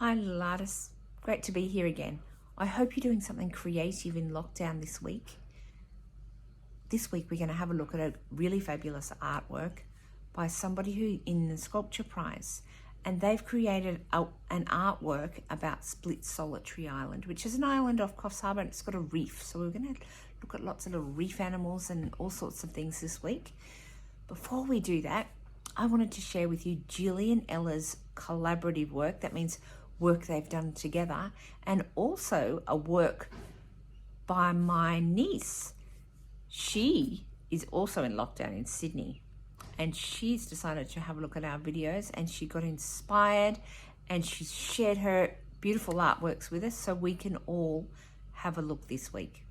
Hi little artists, great to be here again. I hope you're doing something creative in lockdown this week. This week we're going to have a look at a really fabulous artwork by somebody who in the Sculpture Prize, and they've created an artwork about Split Solitary Island, which is an island off Coffs Harbour, and it's got a reef. So we're going to look at lots of little reef animals and all sorts of things this week. Before we do that, I wanted to share with you Jilly and Ella's collaborative work. That means work they've done together, and also a work by my niece. She is also in lockdown in Sydney, and she's decided to have a look at our videos, and she got inspired and she shared her beautiful artworks with us so we can all have a look this week.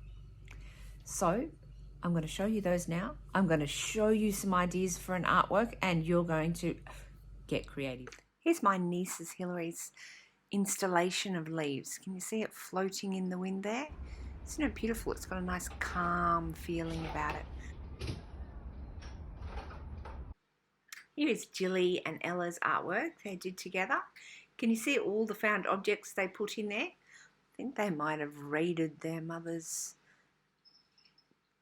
So I'm going to show you those now. I'm going to show you some ideas for an artwork, and you're going to get creative. Here's my niece's Hillary's installation of leaves. Can you see it floating in the wind there? Isn't it beautiful? It's got a nice calm feeling about it. Here is Jilly and Ella's artwork they did together. Can you see all the found objects they put in there? I think they might have raided their mother's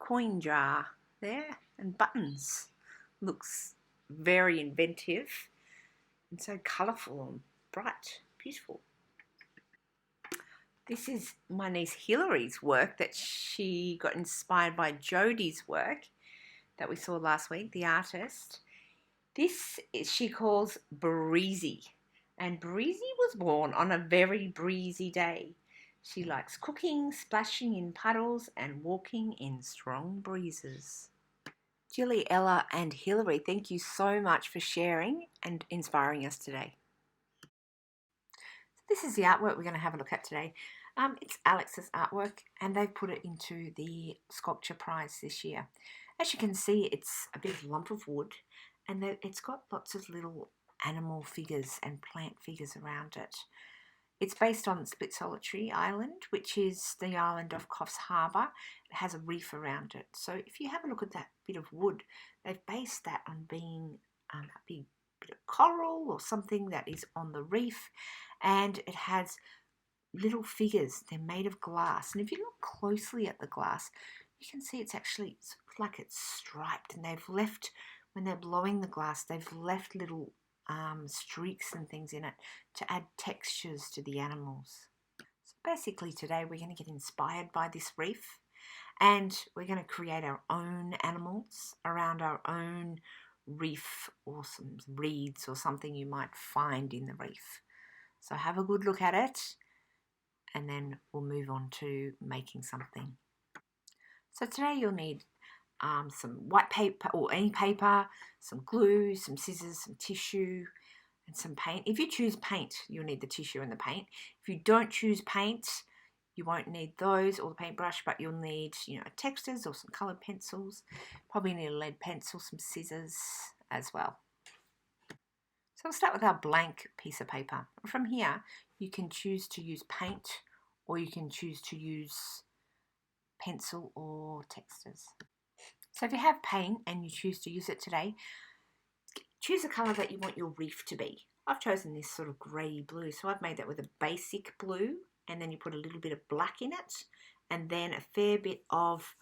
coin jar there, and buttons. Looks very inventive and so colourful and bright, beautiful. This is my niece Hillary's work that she got inspired by Jodie's work that we saw last week, the artist. This she calls Breezy, and Breezy was born on a very breezy day. She likes cooking, splashing in puddles, and walking in strong breezes. Jilly, Ella, and Hillary, thank you so much for sharing and inspiring us today. So this is the artwork we're going to have a look at today. It's Alex's artwork, and they've put it into the Sculpture Prize this year. As you can see, it's a big lump of wood, and it's got lots of little animal figures and plant figures around it. It's based on Split Solitary Island, which is the island of Coffs Harbour. It has a reef around it. So if you have a look at that bit of wood, they've based that on being a big bit of coral or something that is on the reef, and it has little figures. They're made of glass, and if you look closely at the glass, you can see it's actually sort of like it's striped, and they've left, when they're blowing the glass, they've left little streaks and things in it to add textures to the animals. So basically today we're going to get inspired by this reef, and we're going to create our own animals around our own reef, or some reeds or something you might find in the reef. So have a good look at it, and then we'll move on to making something. So today you'll need some white paper or any paper, some glue, some scissors, some tissue, and some paint. If you choose paint, you'll need the tissue and the paint. If you don't choose paint, you won't need those or the paintbrush, but you'll need, textures or some coloured pencils. Probably need a lead pencil, some scissors as well. So we'll start with our blank piece of paper. From here, you can choose to use paint, or you can choose to use pencil or textures. So if you have paint and you choose to use it today, choose a colour that you want your reef to be. I've chosen this sort of grey blue, so I've made that with a basic blue, and then you put a little bit of black in it, and then a fair bit of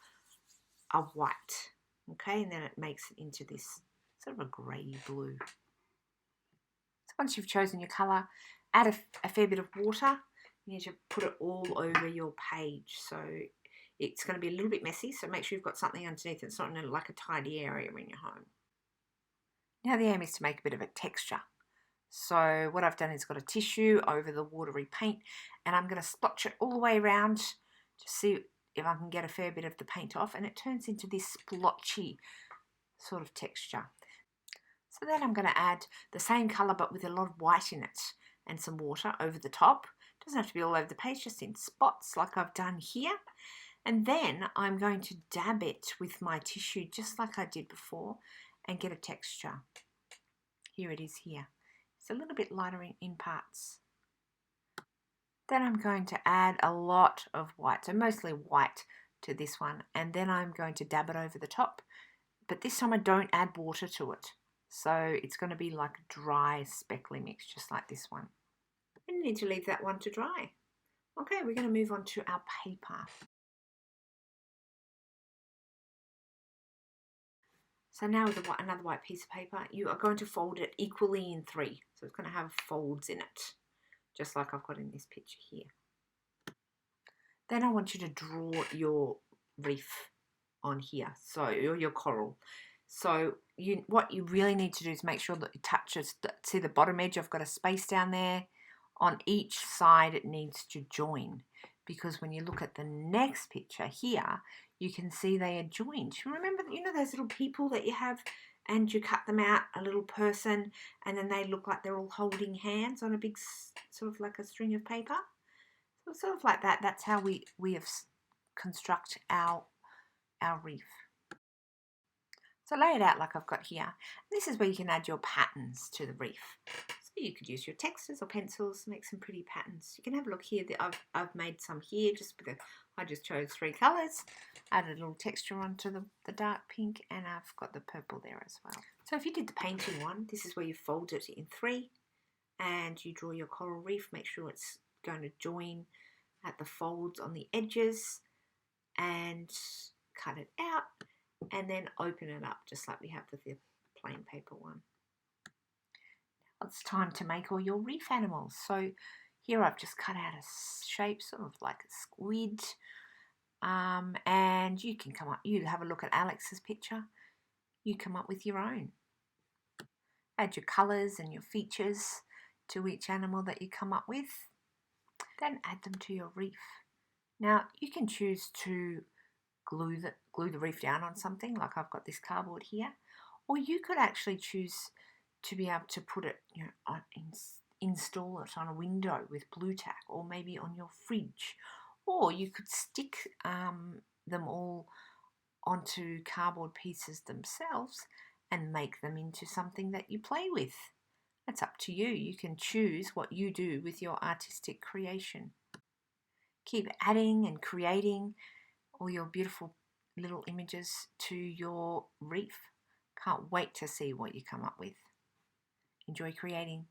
a white, okay, and then it makes it into this sort of a grey blue. So once you've chosen your colour, add a fair bit of water. You need to put it all over your page, so it's going to be a little bit messy, so make sure you've got something underneath. It's not in like a tidy area in your home. Now the aim is to make a bit of a texture. So what I've done is got a tissue over the watery paint, and I'm going to splotch it all the way around to see if I can get a fair bit of the paint off, and it turns into this splotchy sort of texture. So then I'm going to add the same colour but with a lot of white in it and some water over the top. It doesn't have to be all over the page, just in spots like I've done here. And then I'm going to dab it with my tissue just like I did before and get a texture. Here it is here. It's a little bit lighter in parts. Then I'm going to add a lot of white, so mostly white to this one, and then I'm going to dab it over the top. But this time I don't add water to it, so it's going to be like a dry speckly mix, just like this one. And You need to leave that one to dry. Okay, we're going to move on to our paper. So now with another white piece of paper, you are going to fold it equally in 3. So it's going to have folds in it, just like I've got in this picture here. Then I want you to draw your reef on here, so your coral. So what you really need to do is make sure that it touches, see the bottom edge, I've got a space down there. On each side it needs to join, because when you look at the next picture here, you can see they are joined. Remember, you know those little people that you have and you cut them out, a little person, and then they look like they're all holding hands on a big, sort of like a string of paper? So sort of like that. That's how we have construct our reef. So lay it out like I've got here. This is where you can add your patterns to the reef. So you could use your textures or pencils, make some pretty patterns. You can have a look here. That I've made some here just because I just chose 3 colours. Added a little texture onto the dark pink, and I've got the purple there as well. So if you did the painting one, this is where you fold it in 3 and you draw your coral reef. Make sure it's going to join at the folds on the edges and cut it out, and then open it up just like we have with the plain paper one. Now it's time to make all your reef animals. So here I've just cut out a shape sort of like a squid, and you can come up, you have a look at Alex's picture, you come up with your own. Add your colours and your features to each animal that you come up with, then add them to your reef. Now you can choose to glue the reef down on something, like I've got this cardboard here, or you could actually choose to be able to put it, you know, install it on a window with blue tack, or maybe on your fridge, or you could stick them all onto cardboard pieces themselves and make them into something that you play with. It's up to you. You can choose what you do with your artistic creation. Keep adding and creating all your beautiful little images to your reef. Can't wait to see what you come up with. Enjoy creating.